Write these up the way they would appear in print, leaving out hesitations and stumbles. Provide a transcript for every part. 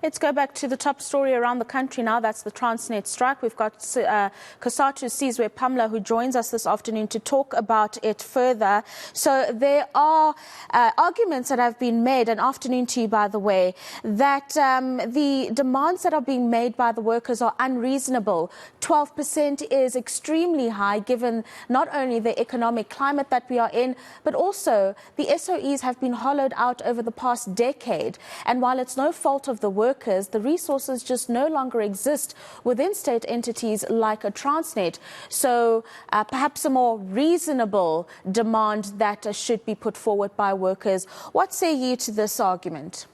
Let's go back to the top story around the country now. That's the Transnet strike. We've got Cosatu, Sizwe, Pamla, who joins us this afternoon to talk about it further. So there are arguments that have been made, and afternoon to you, by the way, that the demands that are being made by the workers are unreasonable. 12% is extremely high, given not only the economic climate that we are in, but also the SOEs have been hollowed out over the past decade. And while it's no fault of the workers, the resources just no longer exist within state entities like a Transnet. So perhaps a more reasonable demand that should be put forward by workers. What say you to this argument?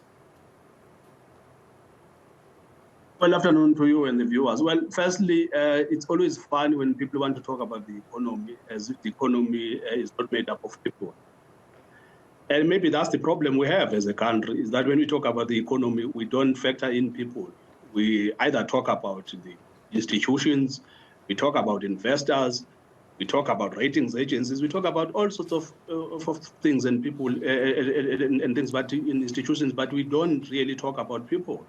Well, afternoon to you and the viewers. Well, firstly, it's always fun when people want to talk about the economy as if the economy is not made up of people. And maybe that's the problem we have as a country, is that when we talk about the economy, we don't factor in people. We either talk about the institutions, we talk about investors, we talk about ratings agencies, we talk about all sorts of things and people and things, but in institutions, but we don't really talk about people.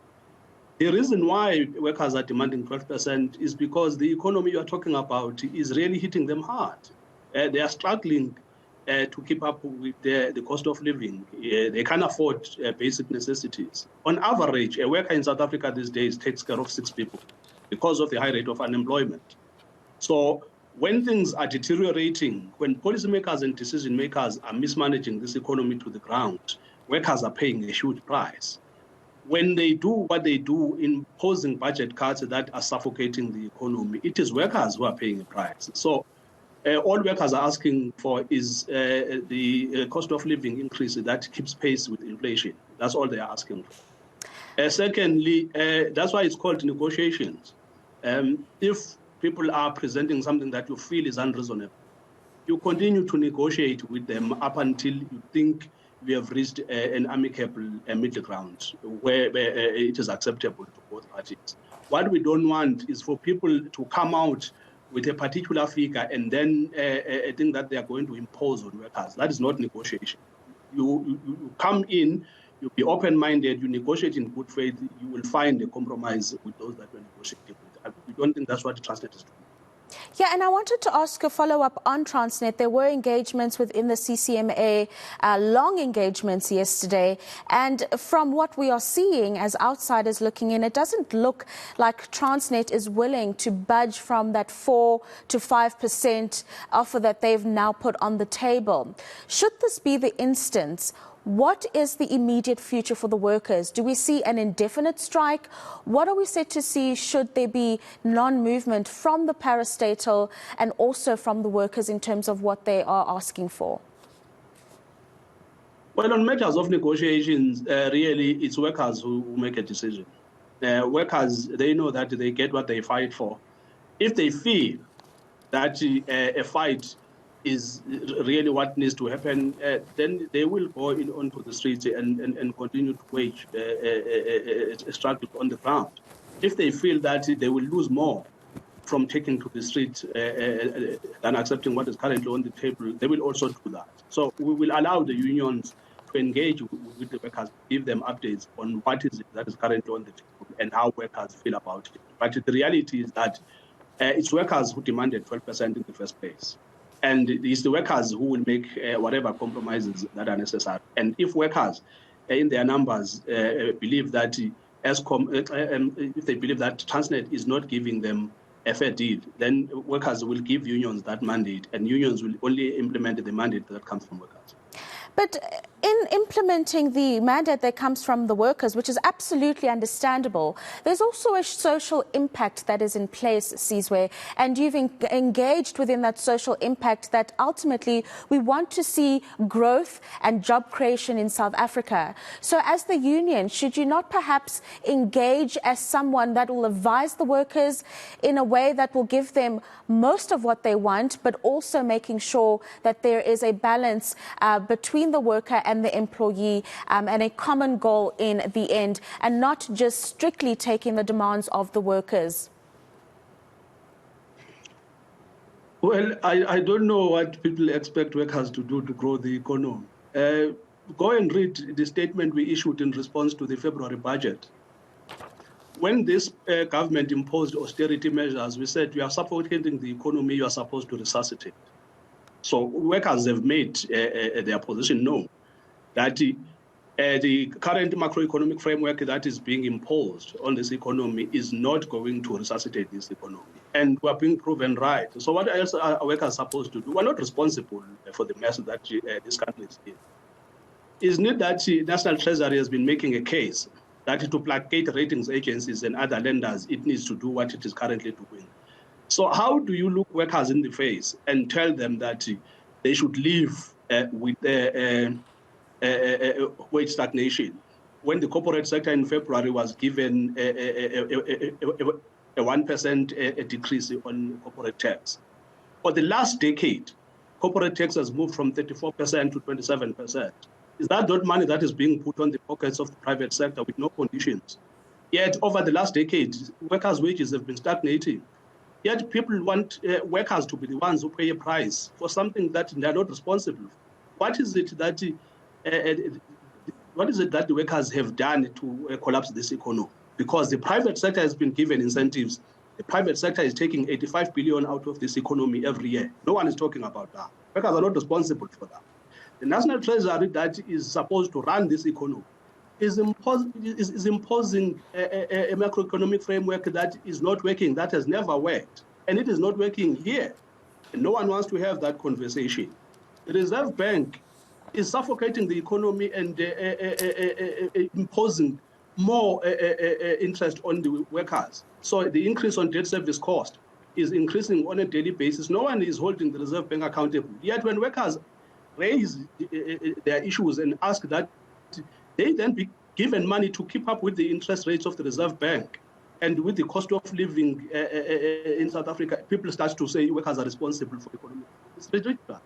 The reason why workers are demanding 12% is because the economy you are talking about is really hitting them hard. They are struggling to keep up with the cost of living. They can't afford basic necessities. On average, a worker in South Africa these days takes care of 6 people because of the high rate of unemployment. So when things are deteriorating, when policymakers and decision makers are mismanaging this economy to the ground, workers are paying a huge price. When they do what they do, imposing budget cuts that are suffocating the economy, it is workers who are paying a price. So all workers are asking for is the cost of living increase that keeps pace with inflation. That's all they are asking for. Secondly, that's why it's called negotiations. If people are presenting something that you feel is unreasonable, you continue to negotiate with them up until you think we have reached an amicable middle ground where it is acceptable to both parties. What we don't want is for people to come out with a particular figure and then think that they are going to impose on workers. That is not negotiation. You come in, you be open-minded, you negotiate in good faith, you will find a compromise with those that we're negotiating with. We don't think that's what the Transnet is doing. Yeah, and I wanted to ask a follow-up on Transnet. There were engagements within the CCMA, long engagements yesterday. And from what we are seeing as outsiders looking in, it doesn't look like Transnet is willing to budge from that 4 to 5% offer that they've now put on the table. Should this be the instance, what is the immediate future for the workers? Do we see an indefinite strike? What are we set to see should there be non-movement from the parastatal and also from the workers in terms of what they are asking for? Well, on matters of negotiations, really, it's workers who make a decision. Workers, they know that they get what they fight for. If they feel that a fight is really what needs to happen, then they will go onto the streets and continue to wage a struggle on the ground. If they feel that they will lose more from taking to the streets than accepting what is currently on the table, they will also do that. So we will allow the unions to engage with the workers, give them updates on what is it that is currently on the table and how workers feel about it. But the reality is that it's workers who demanded 12% in the first place. And it's the workers who will make whatever compromises that are necessary. And if workers in their numbers believe that if they believe that Transnet is not giving them a fair deal, then workers will give unions that mandate, and unions will only implement the mandate that comes from workers. But in implementing the mandate that comes from the workers, which is absolutely understandable, there's also a social impact that is in place, Sizwe, and you've engaged within that social impact that ultimately we want to see growth and job creation in South Africa. So as the union, should you not perhaps engage as someone that will advise the workers in a way that will give them most of what they want, but also making sure that there is a balance between the worker and the employee and a common goal in the end, and not just strictly taking the demands of the workers? Well, I don't know what people expect workers to do to grow the economy. Go and read the statement we issued in response to the February budget. when this government imposed austerity measures, we said you are suffocating the economy, you are supposed to resuscitate. So workers have made their position known that the current macroeconomic framework that is being imposed on this economy is not going to resuscitate this economy. And we are being proven right. So what else are workers supposed to do? We're not responsible for the mess that this country is in. Isn't it that the National Treasury has been making a case that to placate ratings agencies and other lenders, it needs to do what it is currently doing? So how do you look workers in the face and tell them that they should live with wage stagnation when the corporate sector in February was given a 1% decrease on corporate tax? For the last decade, corporate tax has moved from 34% to 27%. Is that not money that is being put on the pockets of the private sector with no conditions? Yet over the last decade, workers' wages have been stagnating. Yet people want workers to be the ones who pay a price for something that they are not responsible for. What is it that the workers have done to collapse this economy? Because the private sector has been given incentives. The private sector is taking 85 billion out of this economy every year. No one is talking about that. Workers are not responsible for that. The National Treasury that is supposed to run this economy is imposing a macroeconomic framework that is not working, that has never worked. And it is not working here. And no one wants to have that conversation. The Reserve Bank is suffocating the economy and imposing more interest on the workers. So the increase on debt service cost is increasing on a daily basis. No one is holding the Reserve Bank accountable. Yet when workers raise their issues and ask that, they then be given money to keep up with the interest rates of the Reserve Bank. And with the cost of living in South Africa, people start to say workers are responsible for the economy. It's ridiculous.